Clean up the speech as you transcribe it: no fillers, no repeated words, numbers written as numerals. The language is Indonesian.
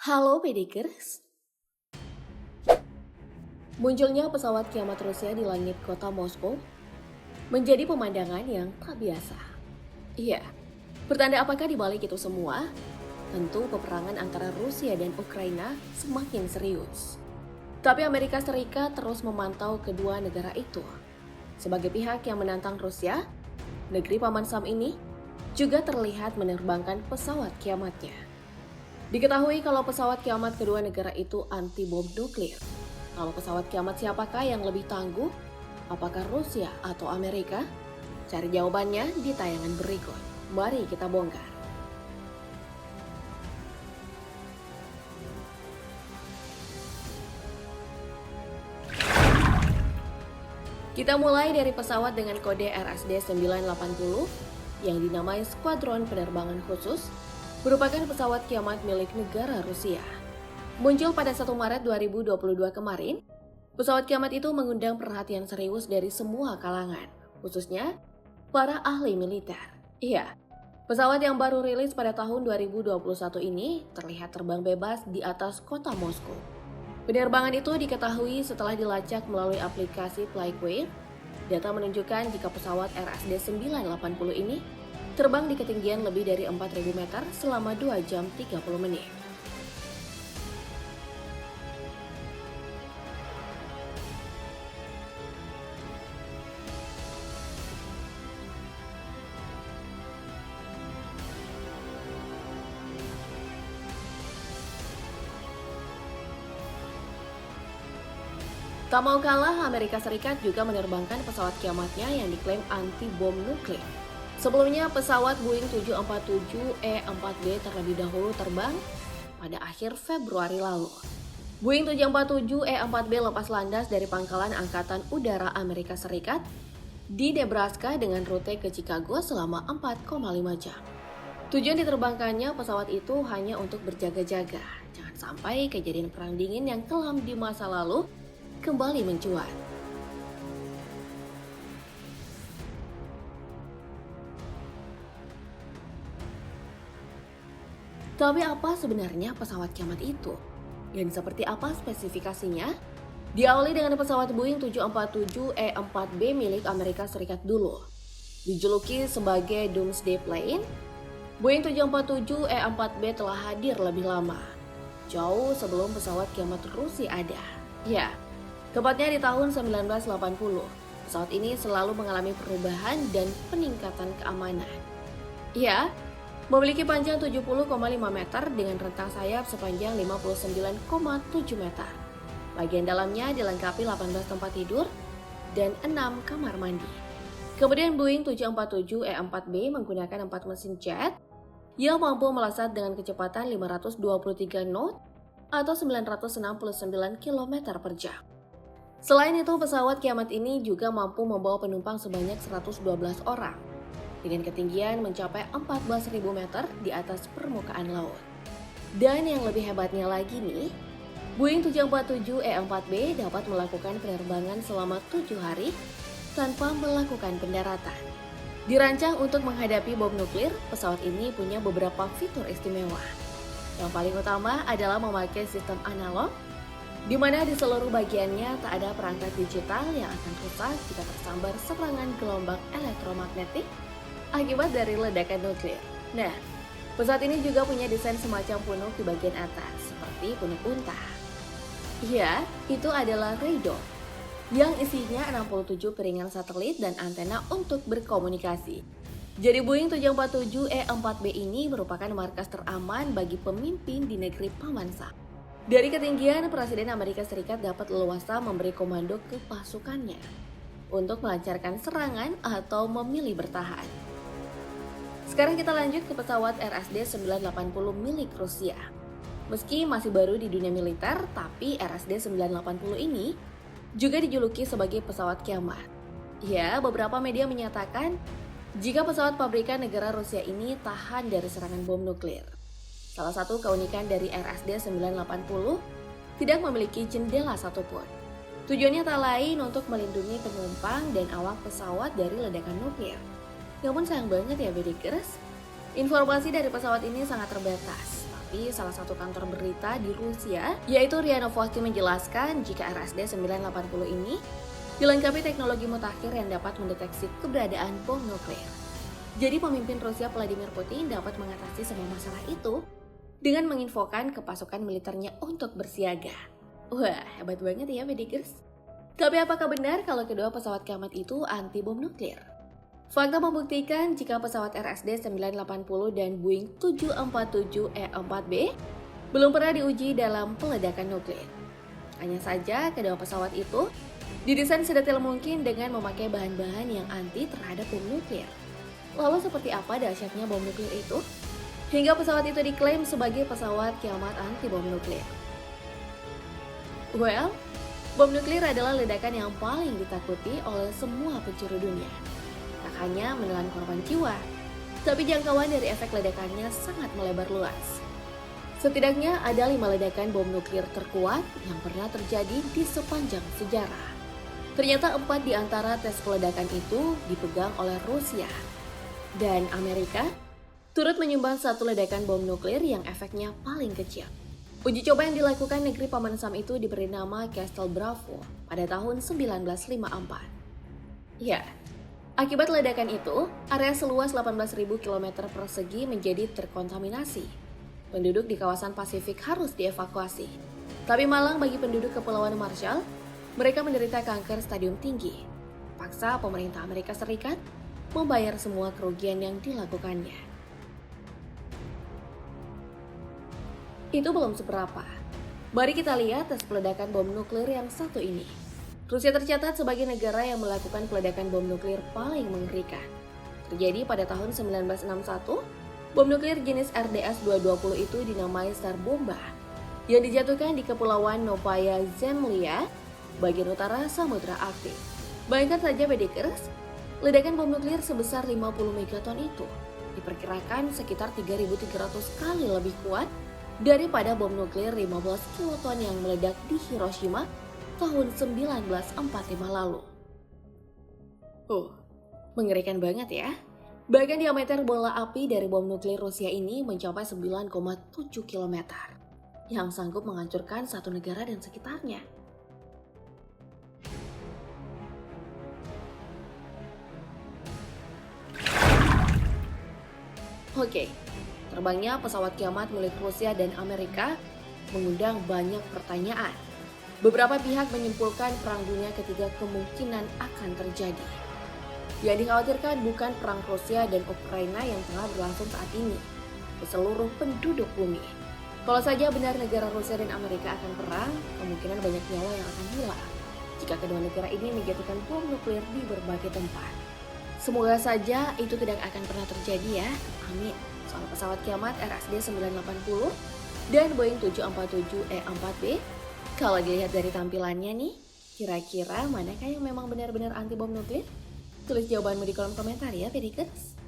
Halo pedikers, munculnya pesawat kiamat Rusia di langit kota Moskow menjadi pemandangan yang tak biasa. Iya, pertanda apakah di balik itu semua? Tentu peperangan antara Rusia dan Ukraina semakin serius. Tapi Amerika Serikat terus memantau kedua negara itu. Sebagai pihak yang menantang Rusia, negeri Paman Sam ini juga terlihat menerbangkan pesawat kiamatnya. Diketahui kalau pesawat kiamat kedua negara itu anti bom nuklir. Kalau pesawat kiamat siapakah yang lebih tangguh? Apakah Rusia atau Amerika? Cari jawabannya di tayangan berikut. Mari kita bongkar. Kita mulai dari pesawat dengan kode RSD 980 yang dinamai Skuadron Penerbangan Khusus, merupakan pesawat kiamat milik negara Rusia. Muncul pada 1 Maret 2022 kemarin, pesawat kiamat itu mengundang perhatian serius dari semua kalangan, khususnya para ahli militer. Iya, pesawat yang baru rilis pada tahun 2021 ini terlihat terbang bebas di atas kota Moskow. Penerbangan itu diketahui setelah dilacak melalui aplikasi Flightware. Data menunjukkan jika pesawat RSD 980 ini terbang di ketinggian lebih dari 4.000 meter selama 2 jam 30 menit. Tak mau kalah, Amerika Serikat juga menerbangkan pesawat kiamatnya yang diklaim anti bom nuklir. Sebelumnya, pesawat Boeing 747E4B terlebih dahulu terbang pada akhir Februari lalu. Boeing 747E4B lepas landas dari Pangkalan Angkatan Udara Amerika Serikat di Nebraska dengan rute ke Chicago selama 4,5 jam. Tujuan diterbangkannya pesawat itu hanya untuk berjaga-jaga. Jangan sampai kejadian perang dingin yang kelam di masa lalu kembali mencuat. Tapi apa sebenarnya pesawat kiamat itu? Dan seperti apa spesifikasinya? Diawali dengan pesawat Boeing 747E4B milik Amerika Serikat dulu. Dijuluki sebagai Doomsday Plane, Boeing 747E4B telah hadir lebih lama, jauh sebelum pesawat kiamat Rusia ada. Ya, tepatnya di tahun 1980, pesawat ini selalu mengalami perubahan dan peningkatan keamanan. Ya, memiliki panjang 70,5 meter dengan rentang sayap sepanjang 59,7 meter. Bagian dalamnya dilengkapi 18 tempat tidur dan 6 kamar mandi. Kemudian Boeing 747E4B menggunakan 4 mesin jet yang mampu melesat dengan kecepatan 523 knot atau 969 km per jam. Selain itu, pesawat kiamat ini juga mampu membawa penumpang sebanyak 112 orang dengan ketinggian mencapai 14.000 meter di atas permukaan laut. Dan yang lebih hebatnya lagi nih, Boeing 747E4B dapat melakukan penerbangan selama 7 hari tanpa melakukan pendaratan. Dirancang untuk menghadapi bom nuklir, pesawat ini punya beberapa fitur istimewa. Yang paling utama adalah memakai sistem analog, di mana di seluruh bagiannya tak ada perangkat digital yang akan rusak jika tersambar serangan gelombang elektromagnetik akibat dari ledakan nuklir. Nah, pesawat ini juga punya desain semacam punuk di bagian atas, seperti punuk unta. Ya, itu adalah radar, yang isinya 67 piringan satelit dan antena untuk berkomunikasi. Jadi Boeing 747E4B ini merupakan markas teraman bagi pemimpin di negeri Paman Sam. Dari ketinggian, Presiden Amerika Serikat dapat leluasa memberi komando ke pasukannya untuk melancarkan serangan atau memilih bertahan. Sekarang kita lanjut ke pesawat RSD 980 milik Rusia. Meski masih baru di dunia militer, tapi RSD 980 ini juga dijuluki sebagai pesawat kiamat. Ya, beberapa media menyatakan jika pesawat pabrikan negara Rusia ini tahan dari serangan bom nuklir. Salah satu keunikan dari RSD 980 tidak memiliki jendela satupun. Tujuannya tak lain untuk melindungi penumpang dan awak pesawat dari ledakan nuklir. Namun sayang banget ya bedikers, informasi dari pesawat ini sangat terbatas. mengutip salah satu kantor berita di Rusia, yaitu RIA Novosti menjelaskan jika RSD 980 ini dilengkapi teknologi mutakhir yang dapat mendeteksi keberadaan bom nuklir. Jadi pemimpin Rusia Vladimir Putin dapat mengatasi semua masalah itu dengan menginfokan ke pasukan militernya untuk bersiaga. Wah, hebat banget ya Bedikers. Tapi apakah benar kalau kedua pesawat kiamat itu anti bom nuklir? Fakta membuktikan jika pesawat RSD 980 dan Boeing 747E4B belum pernah diuji dalam peledakan nuklir. Hanya saja kedua pesawat itu didesain sedetail mungkin dengan memakai bahan-bahan yang anti terhadap bom nuklir. Lalu seperti apa dahsyatnya bom nuklir itu? Hingga pesawat itu diklaim sebagai pesawat kiamat anti bom nuklir. Well, bom nuklir adalah ledakan yang paling ditakuti oleh semua penjuru dunia. Tak hanya menelan korban jiwa, tapi jangkauan dari efek ledakannya sangat melebar luas. Setidaknya ada 5 ledakan bom nuklir terkuat yang pernah terjadi di sepanjang sejarah. Ternyata 4 di antara tes peledakan itu dipegang oleh Rusia. Dan Amerika turut menyumbang 1 ledakan bom nuklir yang efeknya paling kecil. Uji coba yang dilakukan negeri Paman Sam itu diberi nama Castle Bravo pada tahun 1954. Ya, akibat ledakan itu, area seluas 18.000 km persegi menjadi terkontaminasi. Penduduk di kawasan Pasifik harus dievakuasi. Tapi malang bagi penduduk Kepulauan Marshall, mereka menderita kanker stadium tinggi. Paksa pemerintah Amerika Serikat membayar semua kerugian yang dilakukannya. Itu belum seberapa. Mari kita lihat tes peledakan bom nuklir yang satu ini. Rusia tercatat sebagai negara yang melakukan peledakan bom nuklir paling mengerikan. Terjadi pada tahun 1961, bom nuklir jenis RDS-220 itu dinamai Star Bomba, yang dijatuhkan di Kepulauan Novaya Zemlya, bagian utara Samudra Arktik. Bayangkan saja Bedikers, ledakan bom nuklir sebesar 50 megaton itu diperkirakan sekitar 3.300 kali lebih kuat daripada bom nuklir 15 kiloton yang meledak di Hiroshima tahun 1945 lalu. Mengerikan banget ya. Bahkan diameter bola api dari bom nuklir Rusia ini mencapai 9,7 km, yang sanggup menghancurkan satu negara dan sekitarnya. Oke. Terbangnya pesawat kiamat milik Rusia dan Amerika mengundang banyak pertanyaan. Beberapa pihak menyimpulkan perang dunia ketiga kemungkinan akan terjadi. Yang dikhawatirkan bukan perang Rusia dan Ukraina yang tengah berlangsung saat ini ke seluruh penduduk bumi. Kalau saja benar negara Rusia dan Amerika akan perang, kemungkinan banyak nyawa yang akan hilang jika kedua negara ini menjatuhkan bom nuklir di berbagai tempat. Semoga saja itu tidak akan pernah terjadi ya, amin. Soal pesawat kiamat RSD 980 dan Boeing 747E4B, kalau dilihat dari tampilannya nih, kira-kira manakah yang memang benar-benar anti bom nuklir? Tulis jawabanmu di kolom komentar ya, Bedikers.